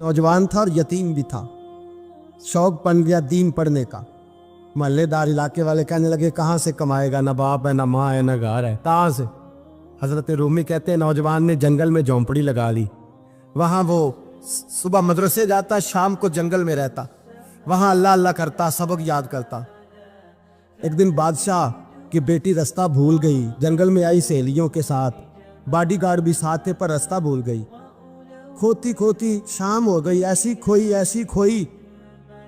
नौजवान था और यतीम भी था। शौक बन गया दीन पढ़ने का। महल्लेदार इलाके वाले कहने लगे कहाँ से कमाएगा, ना बाप है, ना माँ है, ना घर है, कहाँ से। हजरत रूमी कहते हैं नौजवान ने जंगल में झोंपड़ी लगा ली। वहाँ वो सुबह मदरसे जाता, शाम को जंगल में रहता, वहाँ अल्लाह अल्लाह करता, सबक याद करता। एक दिन बादशाह की बेटी रास्ता भूल गई, जंगल में आई सहेलियों के साथ, बॉडीगार्ड भी साथ थे, पर रास्ता भूल गई। खोती खोती शाम हो गई, ऐसी खोई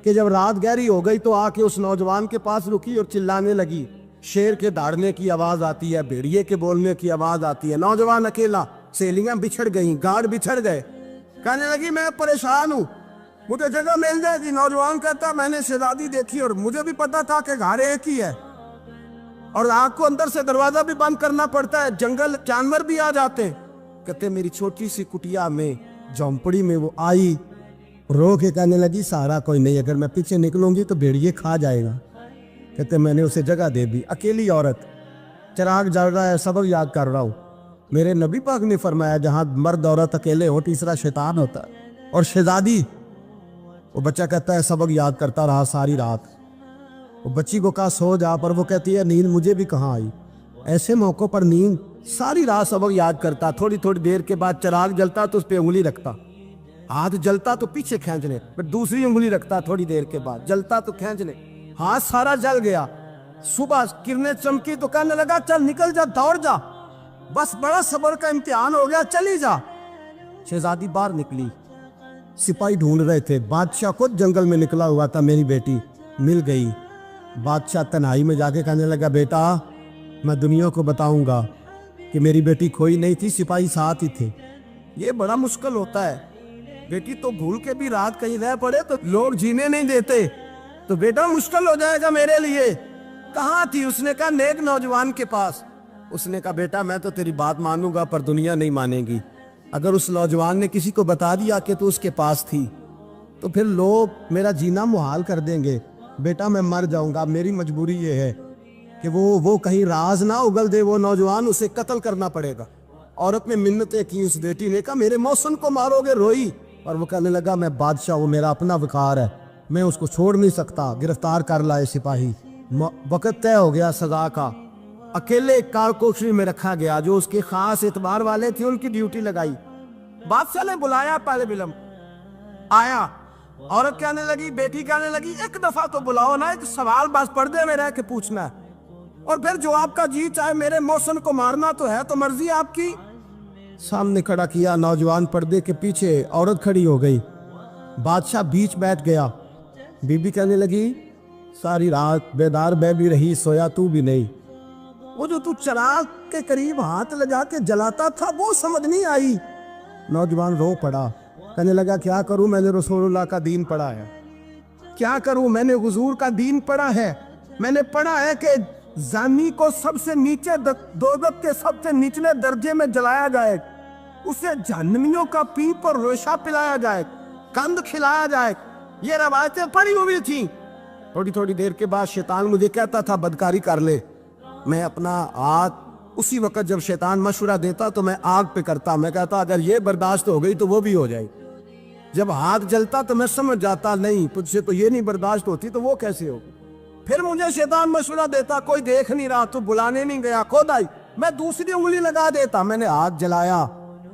कि जब रात गहरी हो गई तो आके उस नौजवान के पास रुकी और चिल्लाने लगी। शेर के दहाड़ने की आवाज आती है, भेड़िए के बोलने की आवाज आती है। नौजवान अकेला, सहेलियां बिछड़ गई, गार्ड बिछड़ गए। कहने लगी मैं परेशान हूँ, मुझे जगह मिल जाएगी। नौजवान कहता मैंने शहजादी देखी और मुझे भी पता था कि घर एक ही है और आग को अंदर से दरवाजा भी बंद करना पड़ता है, जंगल जानवर भी आ जाते हैं। कहते मेरी छोटी सी कुटिया में, झोंपड़ी में वो आई, रो के कहने लगी सहारा कोई नहीं, अगर मैं पीछे निकलूंगी तो भेड़िए खा जाएगा। कहते मैंने उसे जगह दे दी। अकेली औरत, चिराग जल रहा है, सबक याद कर रहा हूँ। मेरे नबी पाक ने फरमाया जहाँ मर्द औरत अकेले हो तीसरा शैतान होता है। और शहजादी, वो बच्चा कहता है सबक याद करता रहा सारी रात। वो बच्ची को कहा सो जा, पर वो कहती है नींद मुझे भी कहाँ आई। ऐसे मौक़ों पर नींद, सारी रात सबक याद करता। थोड़ी थोड़ी देर के बाद चिराग जलता तो उस पर उंगली रखता, हाथ जलता तो पीछे खींच ले, फिर दूसरी उंगली रखता, थोड़ी देर के बाद जलता तो खींच ले, हाथ सारा जल गया। सुबह किरणें चमकी तो कहने लगा चल निकल जा, दौड़ जा, बस बड़ा सब्र का इम्तिहान हो गया, चली जा। शहजादी बाहर निकली, सिपाही ढूंढ रहे थे। बादशाह खुद जंगल में निकला हुआ था, मेरी बेटी मिल गई। बादशाह तन्हाई में जाके कहने लगा बेटा मैं दुनिया को बताऊंगा कि मेरी बेटी खोई नहीं थी, सिपाही साथ ही थे। ये बड़ा मुश्किल होता है, बेटी तो भूल के भी रात कहीं रह पड़े तो लोग जीने नहीं देते, तो बेटा मुश्किल हो जाएगा मेरे लिए। कहाँ थी? उसने कहा नेक नौजवान के पास। उसने कहा बेटा मैं तो तेरी बात मानूंगा पर दुनिया नहीं मानेगी। अगर उस नौजवान ने किसी को बता दिया कि तू उसके पास थी तो फिर लोग मेरा जीना मुहाल कर देंगे। बेटा मैं मर जाऊंगा, मेरी मजबूरी ये है कि वो कहीं राज ना उगल दे वो नौजवान, उसे कत्ल करना पड़ेगा। औरत ने मिन्नतें की, उस बेटी ने कहा मेरे मौसम को मारोगे, रोई। और वो कहने लगा मैं बादशाह, वो मेरा अपना वकार है, मैं उसको छोड़ नहीं सकता। गिरफ्तार कर लाए सिपाही। वक्त तय हो गया सजा का। अकेले कारकोशरी में रखा गया, जो उसके खास एतबार वाले थे उनकी ड्यूटी लगाई। बादशाह ने बुलाया, पहले बिलम आया। औरत कहने लगी, बेटी कहने लगी एक दफा तो बुलाओ ना, एक सवाल बस पर्दे में रह के पूछना है, और फिर जो आपका जी चाहे मेरे मौसम को मारना तो है, तो मर्जी आपकी। सामने खड़ा किया, नौजवान पर्दे के पीछे, औरत खड़ी हो गई। बादशाह बीच बैठ गया। बीबी कहने लगी सारी रात बेदार मैं भी रही, सोया तू भी नहीं। वो जो तू चिराग के करीब हाथ लगा के जलाता था वो समझ नहीं आई। नौजवान रो पड़ा, कहने लगा क्या करूं, मैंने रसूलुल्लाह का दीन पढ़ा है, क्या करूं, मैंने हुजूर का दीन पढ़ा है। मैंने पढ़ा है कि जानी को सबसे नीचे दोज़ख के सबसे निचले दर्जे में जलाया जाए, उसे जहन्नमियों का पीप और रेशा पिलाया जाए, कंद खिलाया जाए। ये रवायतें पड़ी हुई थी। थोड़ी थोड़ी देर के बाद शैतान मुझे कहता था बदकारी कर ले। मैं अपना हाथ उसी वक्त जब शैतान मशवरा देता तो मैं आग पे करता। मैं कहता अगर ये बर्दाश्त हो गई तो वो भी हो जाएगी। जब हाथ जलता तो मैं समझ जाता नहीं तुझसे तो ये नहीं बर्दाश्त होती, तो वो कैसे होगी। फिर मुझे शैतान मशवरा देता कोई देख नहीं रहा, तो बुलाने नहीं गया, खुद आई, मैं दूसरी उंगली लगा देता। मैंने हाथ जलाया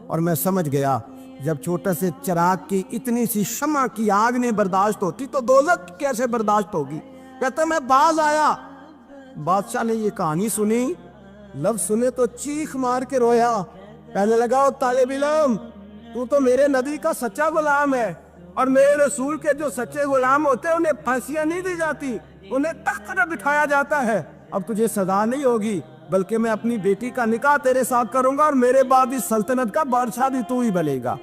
और मैं समझ गया जब छोटे से चिराग की इतनी सी शमा की आग ने बर्दाश्त होती तो दोज़ख कैसे बर्दाश्त होगी। कहता मैं बाज आया। बादशाह ने ये कहानी सुनी, लफ्ज सुने तो चीख मार के रोया। कहने लगा ओ तालिब इल्म, तू तो मेरे नबी का सच्चा गुलाम है, और मेरे रसूल के जो सच्चे गुलाम होते हैं उन्हें फांसियां नहीं दी जाती, उन्हें तख्त पर बिठाया जाता है। अब तुझे सजा नहीं होगी, बल्कि मैं अपनी बेटी का निकाह तेरे साथ करूंगा और मेरे बाद इस सल्तनत का बादशाह भी तू ही बनेगा।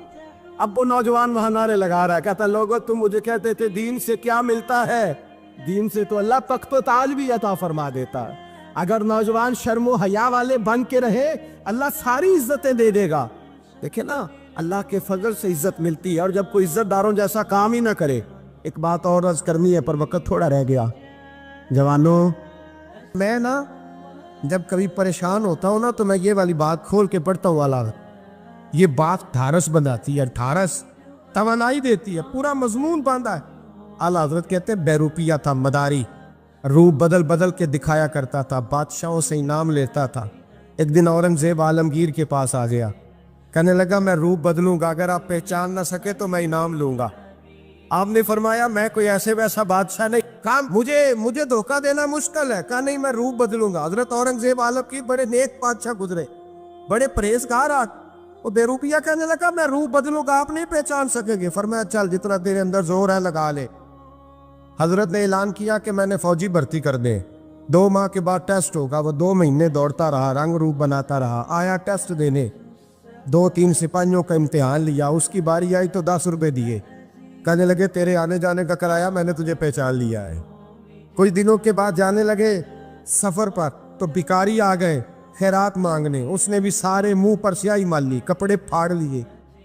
अब वो नौजवान वहां नारे लगा रहा है, कहता लोगों तुम मुझे कहते थे दीन से क्या मिलता है, दीन से तो अल्लाह तख्त व ताज भी अता फरमा देता है। अगर नौजवान शर्म व हया वाले बन के रहे अल्लाह सारी इज्जतें दे देगा। देखे ना अल्लाह के फजल से इज्जत मिलती है, और जब कोई इज्जतदारों जैसा काम ही ना करे। एक बात और अर्ज करनी है पर वक्त थोड़ा रह गया। जवानों, मैं ना जब कभी परेशान होता हूँ ना तो मैं ये वाली बात खोल के पढ़ता हूँ। वाला ये बात ढारस बनाती है, ढारस توانائی دیتی ہے, پورا مضمون باندھا ہے. اعلیٰ حضرت کہتے ہیں بیروپیہ تھا, مداری, روپ بدل بدل کے دکھایا کرتا تھا, بادشاہوں سے انعام لیتا تھا. ایک دن اورنگزیب عالمگیر کے پاس آ گیا, کہنے لگا میں روپ بدلوں گا, اگر آپ پہچان نہ سکے تو میں انعام لوں گا. آپ نے فرمایا میں کوئی ایسے ویسا بادشاہ نہیں, کہا مجھے دھوکہ دینا مشکل ہے. کہا نہیں, میں روپ بدلوں گا. حضرت اورنگزیب عالمگیر بڑے نیک بادشاہ گزرے, بڑے پرہیزگار. وہ بیروپیہ کہنے لگا میں روپ بدلوں گا, آپ نہیں پہچان سکیں گے. فرمایا چل جتنا تیرے اندر زور ہے لگا لے. حضرت نے اعلان کیا کہ میں نے فوجی بھرتی کر دے, 2 ماہ کے بعد ٹیسٹ ہوگا. وہ 2 مہینے دوڑتا رہا, رنگ روپ بناتا رہا, آیا ٹیسٹ دینے, 2-3 سپاہیوں کا امتحان لیا. اس کی باری آئی تو 10 روپے دیے, کہنے لگے تیرے آنے جانے کا کرایہ میں نے تجھے پہچان لیا ہے. کچھ دنوں کے بعد جانے لگے سفر پر, تو بھکاری آ گئے خیرات مانگنے. اس نے بھی سارے منہ پر سیاہی مال لی, کپڑے پھاڑ لیے,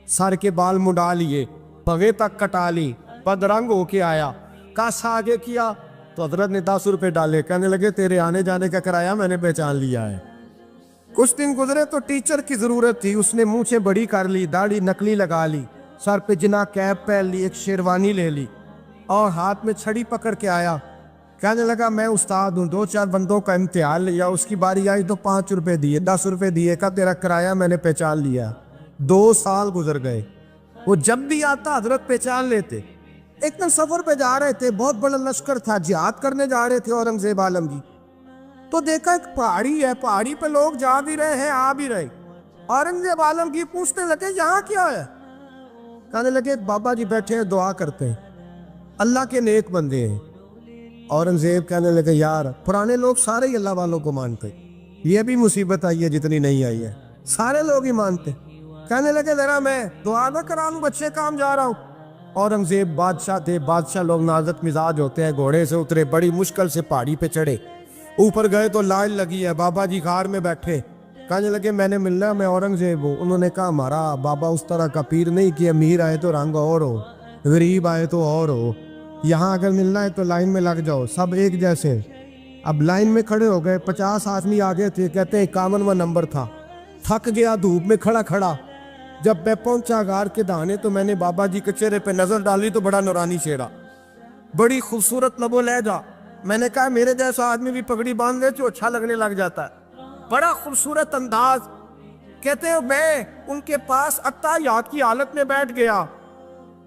سر کے بال مڈا لیے, پگے تک کٹا لی, بدرنگ ہو کے آیا. کاسا آگے کیا تو حضرت نے 10 روپے ڈالے, کہنے لگے تیرے آنے جانے کا کرایہ میں نے پہچان لیا ہے. کچھ دن گزرے تو ٹیچر کی ضرورت تھی. اس نے منہ سے بڑی کر لی, داڑھی نکلی لگا لی, سر پہ جنا کیپ پہن لی, ایک شیروانی لے لی اور ہاتھ میں چھڑی پکڑ کے آیا. کہنے لگا میں استاد ہوں, 2-4 بندوں کا امتحان لیا, اس کی باری آئی تو 5 روپے دیے, 10 روپے دیے, کا تیرا کرایہ میں نے پہچان لیا. 2 سال گزر گئے. وہ جب بھی آتا حضرت پہچان لیتے. ایک دن سفر پہ جا رہے تھے, بہت بڑا لشکر تھا, جہاد کرنے جا رہے تھے اورنگزیب عالمگیر. تو دیکھا ایک پہاڑی ہے, پہاڑی پہ لوگ جا بھی رہے ہیں آ بھی رہے. اورنگزیب عالمگیر پوچھنے لگے یہاں کیا ہے؟ کہنے لگے بابا جی بیٹھے ہیں دعا کرتے ہیں, اللہ کے نیک بندے ہیں. اورنگزیب کہنے لگے یار پرانے لوگ سارے ہی اللہ والوں کو مانتے, یہ بھی مصیبت آئی ہے جتنی نہیں آئی ہے, سارے لوگ ہی مانتے. کہنے لگے ذرا میں دعا نہ کرا لوں, بچے کام جا رہا ہوں. اورنگزیب بادشاہ تھے, بادشاہ لوگ نازک مزاج ہوتے ہیں. گھوڑے سے اترے, بڑی مشکل سے پہاڑی پہ چڑھے, اوپر گئے تو لائن لگی ہے, بابا جی غار میں بیٹھے. کہنے لگے میں نے ملنا, میں اورنگزیب ہوں. انہوں نے کہا ہمارا بابا اس طرح کا پیر نہیں کہ امیر آئے تو رنگ اور ہو, غریب آئے تو اور ہو, یہاں اگر ملنا ہے تو لائن میں لگ جاؤ, سب ایک جیسے. اب لائن میں کھڑے ہو گئے, 50 آدمی آگے تھے, کہتے ہیں 51واں نمبر تھا. تھک گیا دھوپ میں کھڑا کھڑا. جب میں پہنچا غار کے دہانے تو میں نے بابا جی کے چہرے پہ نظر ڈالی تو بڑا نورانی چہرہ, بڑی خوبصورت لب و لہجہ. میں نے کہا میرے جیسا آدمی بھی پگڑی باندھ لے تو اچھا لگنے لگ جاتا ہے, بڑا خوبصورت انداز. کہتے ہیں میں ان کے پاس اتحیات کی حالت میں بیٹھ گیا.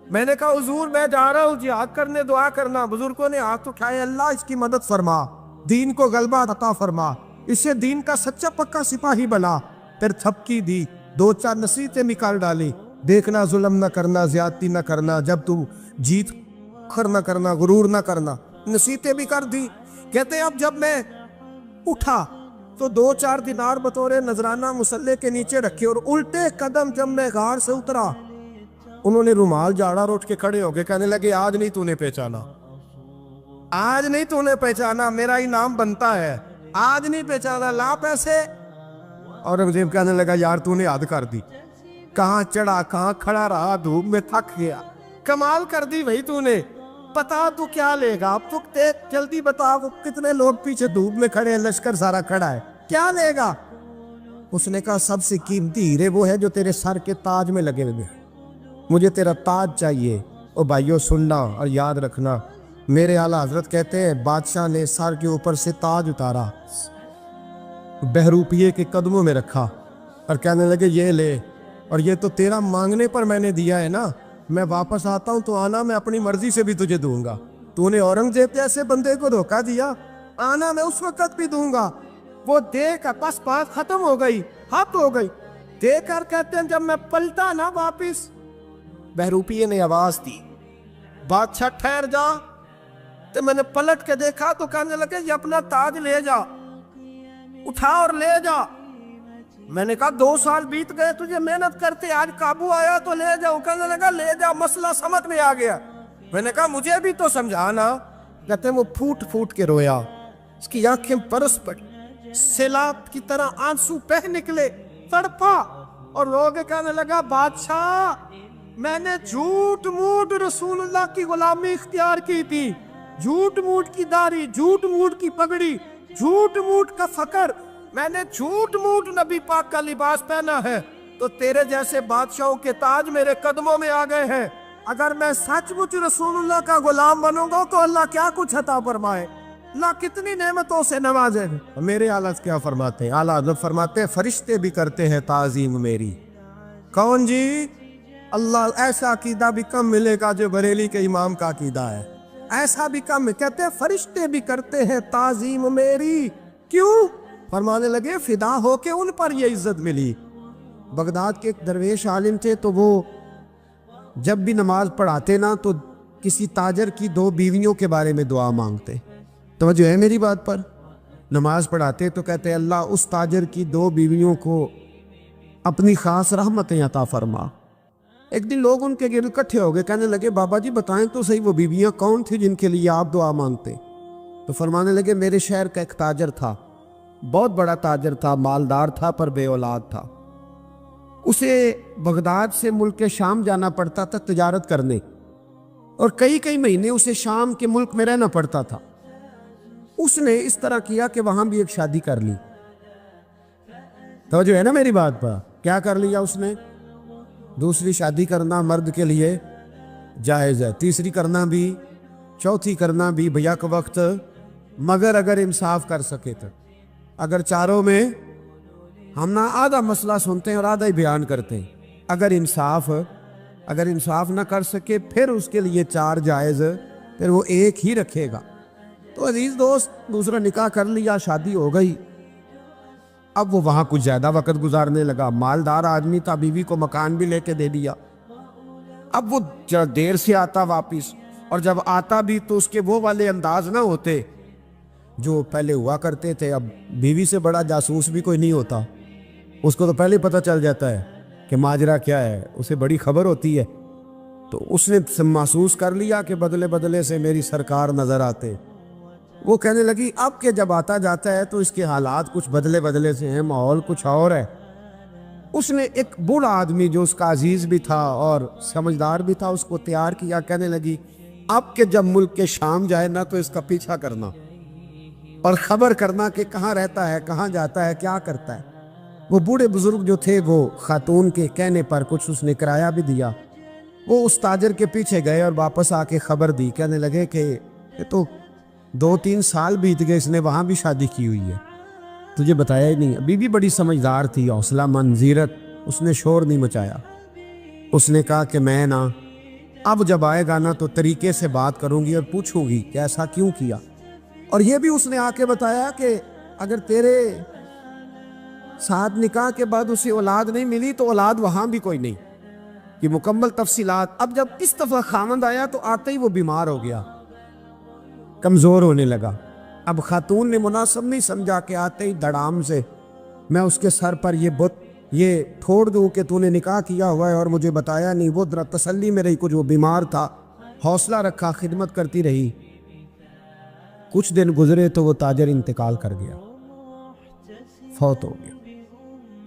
میں نے کہا حضور میں جا رہا ہوں جہاد کرنے, دعا کرنا. بزرگوں نے ہاتھ اٹھائے, اللہ اس کی مدد فرما, دین کو غلبہ عطا فرما, اسے دین کا سچا پکا سپاہی بنا. پھر تھپکی دی, 2-4 نصیحتیں نکال ڈالی. دیکھنا ظلم نہ کرنا, زیادتی نہ کرنا, جب تم جیت کر نہ کرنا, غرور نہ کرنا. نصیحتیں بھی کر دی. کہتے ہیں اب جب میں اٹھا تو 2-4 دینار بطور نذرانہ مسلح کے نیچے رکھے, اور الٹے قدم جب میں غار سے اترا انہوں نے رومال جھاڑا اور اٹھ کے کھڑے ہو گئے. کہنے لگے آج نہیں تو نے پہچانا, آج نہیں تو نے پہچانا, میرا انعام بنتا ہے, آج نہیں پہچانا, لا پیسے. اورنگزیب کہنے لگا یار تو نے حد کر دی, کہاں چڑھا کہاں کھڑا رہا, دھوپ میں تھک گیا, کمال کر دی بھائی تو نے. بتا تو کیا لے گا, اب تو جلدی بتا, وہ کتنے لوگ پیچھے دھوپ میں کھڑے ہیں, لشکر سارا کھڑا ہے, کیا لے گا؟ اس نے کہا سب سے قیمتی ہیرے وہ ہے جو تیرے سر کے تاج میں لگے ہوئے, مجھے تیرا تاج چاہیے. او بھائیو سننا اور یاد رکھنا, میرے اعلیٰ حضرت کہتے ہیں بادشاہ نے سر کے اوپر سے تاج اتارا, بہروپیے کے قدموں میں رکھا اور کہنے لگے یہ لے, اور یہ تو تیرا مانگنے پر میں نے دیا ہے نا, میں واپس آتا ہوں تو آنا میں اپنی مرضی سے بھی تجھے دوں گا. تو نے اورنگزیب جیسے بندے کو دھوکہ دیا, آنا میں اس وقت بھی دوں گا. وہ دے کر بس بات ختم ہو گئی, حد ہو گئی. دے کر کہتے ہیں جب میں پلٹا نا واپس, بہروپیے نے آواز دی بادشاہ ٹھہر جا. تو میں نے پلٹ کے دیکھا تو کہنے لگے یہ اپنا تاج لے جا, اٹھا اور لے جا. میں نے کہا 2 سال بیت گئے تجھے محنت کرتے, آج قابو آیا تو لے جاؤ. کہنے لگا لے جا, مسئلہ سمجھ میں آ گیا. میں نے کہا مجھے بھی تو سمجھانا. کہتے ہیں وہ پھوٹ پھوٹ کے رویا, اس کی آنکھیں برس پڑی, سیلاب کی طرح آنسو بہہ نکلے, تڑپا اور رو کے کہنے لگا بادشاہ میں نے جھوٹ موٹ رسول اللہ کی غلامی اختیار کی تھی, جھوٹ موٹ کی داڑھی, جھوٹ موٹ کی پگڑی, جھوٹ موٹ کا فقر, میں نے جھوٹ موٹ نبی پاک کا لباس پہنا ہے, تو تیرے جیسے بادشاہوں کے تاج میرے قدموں میں آ گئے ہیں. अगर मैं सचमुच रसूलुल्लाह का गुलाम बनूंगा तो अल्लाह क्या कुछ अता फरमाए, अल्लाह कितनी नेमतों से नवाजे। मेरे आला क्या फरमाते हैं, आला हज़रत फरमाते हैं फरिश्ते भी करते हैं ताज़ीम मेरी। कौन जी? अल्लाह। ऐसा अकीदा भी कम मिलेगा जो बरेली के इमाम का अकीदा है, ऐसा भी कम। कहते हैं फरिश्ते भी करते हैं ताज़ीम मेरी। क्यों? फरमाने लगे फिदा होके उन पर ये इज्जत मिली। बगदाद के एक दरवेश आलिम थे, तो वो जब भी नमाज पढ़ाते ना तो किसी ताजर की 2 बीवियों के बारे में दुआ मांगते। तवज्जो है मेरी बात पर? नमाज पढ़ाते तो कहते अल्लाह उस ताजर की 2 बीवियों को अपनी खास रहमतें अता फरमा। एक दिन लोग उनके गिर्द इकट्ठे हो गए, कहने लगे बाबा जी बताएं तो सही वो बीवियां कौन थी जिनके लिए आप दुआ मांगते? तो फरमाने लगे मेरे शहर का एक ताजर था, बहुत बड़ा ताजर था, मालदार था पर बे औलाद था। उसे बगदाद से मुल्क के शाम जाना पड़ता था तिजारत करने, और कई कई महीने उसे शाम के मुल्क में रहना पड़ता था। उसने इस तरह किया कि वहां भी एक शादी कर ली। तो जो है ना मेरी बात पर, क्या कर लिया उसने? दूसरी शादी करना मर्द के लिए जायज़ है, तीसरी करना भी, चौथी करना भी भैया के वक्त, मगर अगर इंसाफ कर सके तो। अगर चारों में हम ना आधा मसला सुनते हैं और आधा ही बयान करते हैं, अगर इंसाफ ना कर सके फिर उसके लिए 4 जायज़, फिर वो एक ही रखेगा। तो अजीज दोस्त, दूसरा निकाह कर लिया, शादी हो गई। अब वो वहाँ कुछ ज़्यादा वक्त गुजारने लगा, मालदार आदमी था, बीवी को मकान भी लेके दे दिया। अब वो देर से आता वापिस, और जब आता भी तो उसके वो वाले अंदाज ना होते जो पहले हुआ करते थे। अब बीवी से बड़ा जासूस भी कोई नहीं होता, उसको तो पहले पता चल जाता है कि माजरा क्या है, उसे बड़ी खबर होती है। तो उसने महसूस कर लिया कि बदले बदले से मेरी सरकार नज़र आते। वो कहने लगी अब के जब आता जाता है तो इसके हालात कुछ बदले बदले से हैं, माहौल कुछ और है। उसने एक बूढ़ा आदमी जो उसका अजीज भी था और समझदार भी था उसको तैयार किया। कहने लगी अब के जब मुल्क के शाम जाए ना तो इसका पीछा करना और ख़बर करना कि कहाँ रहता है, कहाँ जाता है, क्या करता है। वो बूढ़े बुजुर्ग जो थे वो खातून के कहने पर कुछ उसने किराया भी दिया। वो उस ताजर के पीछे गए और वापस आके खबर दी। कहने लगे कि ये तो 2-3 साल बीत गए, इसने वहाँ भी शादी की हुई है, तुझे बताया ही नहीं। बीवी बड़ी समझदार थी, हौसला मंद, जीरत, उसने शोर नहीं मचाया। उसने कहा कि मैं ना अब जब आएगा ना तो तरीके से बात करूंगी और पूछूंगी कि ऐसा क्यों किया। और ये भी उसने आके बताया कि अगर तेरे साथ निकाह के बाद उसे औलाद नहीं मिली तो औलाद वहाँ भी कोई नहीं, कि मुकम्मल तफसीलात। अब जब इस दफ़ा खामंद आया तो आते ही वो बीमार हो गया, कमज़ोर होने लगा। अब खातून ने मुनासिब नहीं समझा कि आते ही धड़ाम से मैं उसके सर पर ये ठोड़ दूँ कि तूने निकाह किया हुआ है और मुझे बताया नहीं। वो जरा तसल्ली में रही, कुछ वो बीमार था, हौसला रखा, खिदमत करती रही। कुछ दिन गुजरे तो वो ताजर इंतकाल कर गया, फौत हो गया।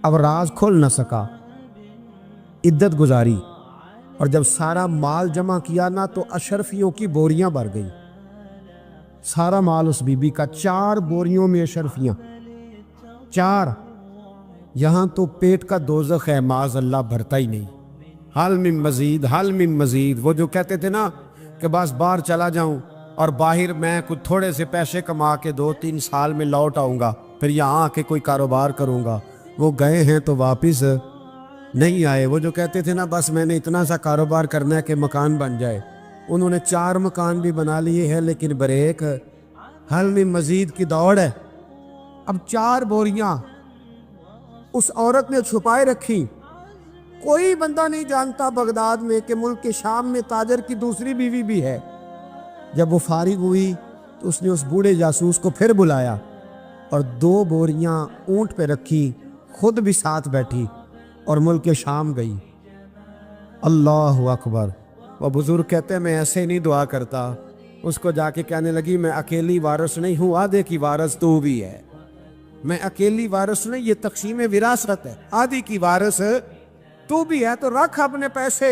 अब राज खोल न सका, इद्दत गुजारी, और जब सारा माल जमा किया ना तो अशरफियों की बोरियां भर गई। सारा माल उस बीबी का, 4 बोरियों में अशरफियां, 4। यहाँ तो पेट का दोज़ख है, माज़ अल्लाह भरता ही नहीं। हाल में मजीद, हाल में मजीद। वो जो कहते थे ना कि बस बाहर चला जाऊं और बाहर मैं कुछ थोड़े से पैसे कमा के 2-3 साल में लौट आऊँगा, फिर यहाँ आके कोई कारोबार करूँगा, वो गए हैं तो वापस नहीं आए। वो जो कहते थे ना बस मैंने इतना सा कारोबार करना है कि मकान बन जाए, उन्होंने 4 मकान भी बना लिए हैं, लेकिन ब्रेक हल में मजीद की दौड़ है। अब 4 बोरियां उस औरत ने छुपाए रखी। कोई बंदा नहीं जानता बगदाद में कि मुल्क के शाम में ताजर की दूसरी बीवी भी है। जब वो फारिग हुई तो उसने उस बूढ़े जासूस को फिर बुलाया और 2 बोरियां ऊंट पे रखी, खुद भी साथ बैठी और मुल्क के शाम गई। अल्लाह अकबर। वो बुजुर्ग कहते हैं मैं ऐसे नहीं दुआ करता। उसको जाके कहने लगी मैं अकेली वारिस नहीं हूँ, आधे की वारिस तू भी है। मैं अकेली वारिस नहीं, ये तक़सीम विरासत है, आधी की वारिस तू भी है। तो रख अपने पैसे,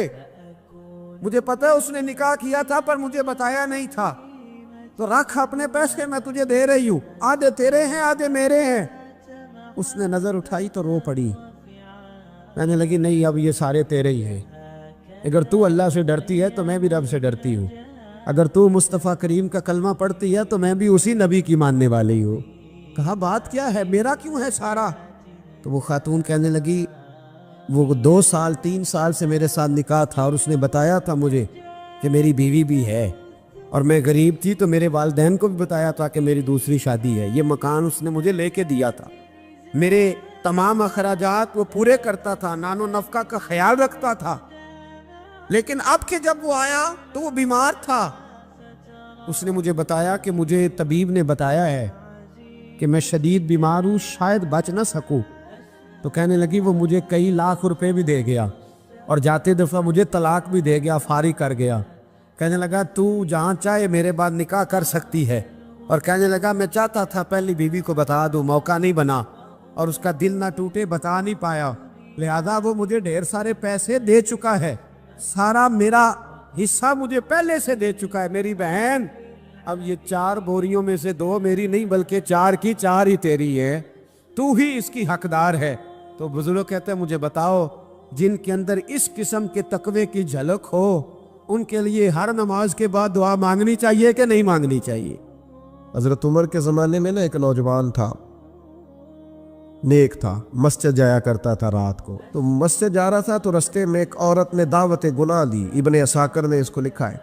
मुझे पता है उसने निकाह किया था पर मुझे बताया नहीं था, तो रख अपने पैसे, मैं तुझे दे रही हूँ, आधे तेरे हैं आधे मेरे हैं। उसने नजर उठाई तो रो पड़ी, कहने लगी नहीं अब ये सारे तेरे ही हैं। اگر تو اللہ سے ڈرتی ہے تو میں بھی رب سے ڈرتی ہوں، اگر تو مصطفیٰ کریم کا کلمہ پڑھتی ہے تو میں بھی اسی نبی کی ماننے والی ہوں۔ کہا بات کیا ہے، میرا کیوں ہے سارا؟ تو وہ خاتون کہنے لگی وہ 2 سال 3 سال سے میرے ساتھ نکاح تھا اور اس نے بتایا تھا مجھے کہ میری بیوی بھی ہے، اور میں غریب تھی تو میرے والدین کو بھی بتایا تھا کہ میری دوسری شادی ہے۔ یہ مکان اس نے مجھے لے کے دیا تھا، میرے تمام اخراجات وہ پورے کرتا تھا، نان و نفقہ کا خیال رکھتا تھا، لیکن اب کہ جب وہ آیا تو وہ بیمار تھا۔ اس نے مجھے بتایا کہ مجھے طبیب نے بتایا ہے کہ میں شدید بیمار ہوں، شاید بچ نہ سکوں۔ تو کہنے لگی وہ مجھے کئی لاکھ روپے بھی دے گیا اور جاتے دفعہ مجھے طلاق بھی دے گیا، فارغ کر گیا۔ کہنے لگا تو جہاں چاہے میرے بعد نکاح کر سکتی ہے، اور کہنے لگا میں چاہتا تھا پہلی بیوی کو بتا دوں، موقع نہیں بنا اور اس کا دل نہ ٹوٹے، بتا نہیں پایا، لہذا وہ مجھے ڈھیر سارے پیسے دے چکا ہے، سارا میرا حصہ مجھے پہلے سے دے چکا ہے۔ میری بہن اب یہ 4 بوریوں میں سے 2 میری نہیں بلکہ 4 کی 4 ہی تیری ہے، تو ہی اس کی حقدار ہے۔ تو بزرگ کہتے ہیں مجھے بتاؤ جن کے اندر اس قسم کے تقوی کی جھلک ہو ان کے لیے ہر نماز کے بعد دعا مانگنی چاہیے کہ نہیں مانگنی چاہیے؟ حضرت عمر کے زمانے میں نا ایک نوجوان تھا، نیک تھا، مسجد جایا کرتا تھا رات کو، تو مسجد جا رہا تھا تو رستے میں ایک عورت نے دعوت گناہ دی، ابن عساکر نے اس کو لکھا ہے۔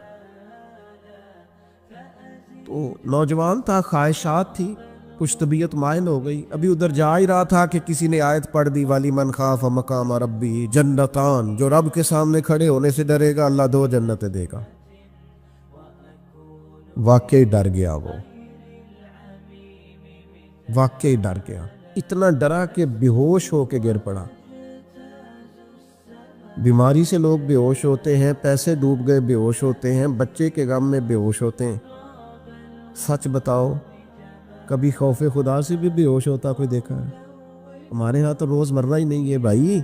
تو نوجوان تھا، خواہشات تھی، کچھ طبیعت مائل ہو گئی، ابھی ادھر جا ہی رہا تھا کہ کسی نے آیت پڑھ دی والی من خاف مقام ربی جنتان، جو رب کے سامنے کھڑے ہونے سے ڈرے گا اللہ 2 جنتیں دے گا۔ واقعی ڈر گیا، وہ واقعی ڈر گیا، اتنا ڈرا کہ بے ہوش ہو کے گر پڑا۔ بیماری سے لوگ بے ہوش ہوتے ہیں، پیسے ڈوب گئے بے ہوش ہوتے ہیں، بچے کے غم میں بے ہوش ہوتے ہیں۔ سچ بتاؤ کبھی خوف خدا سے بھی بے ہوش ہوتا کوئی دیکھا ہے؟ ہمارے ہاں تو روز مرہ ہی نہیں ہے بھائی،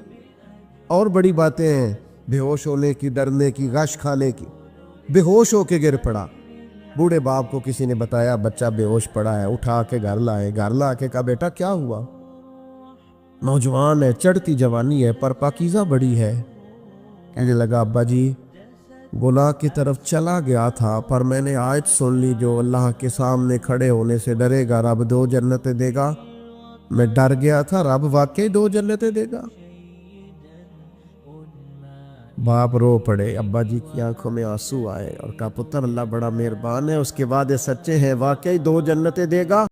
اور بڑی باتیں ہیں بے ہوش ہونے کی، ڈرنے کی، غش کھانے کی۔ بے ہوش ہو کے گر پڑا، بوڑھے باپ کو کسی نے بتایا بچہ بے ہوش پڑا ہے، اٹھا کے گھر لائے، گھر لا کے کہا بیٹا کیا ہوا؟ نوجوان ہے، چڑھتی جوانی ہے پر پاکیزہ بڑی ہے۔ کہنے لگا ابا جی گناہ کی طرف چلا گیا تھا پر میں نے آیت سن لی جو اللہ کے سامنے کھڑے ہونے سے ڈرے گا رب 2 جنتیں دے گا، میں ڈر گیا تھا، رب واقعی 2 جنتیں دے گا۔ باپ رو پڑے، ابا جی کی آنکھوں میں آنسو آئے اور کہا پتر اللہ بڑا مہربان ہے، اس کے وعدے سچے ہیں، واقعی 2 جنتیں دے گا۔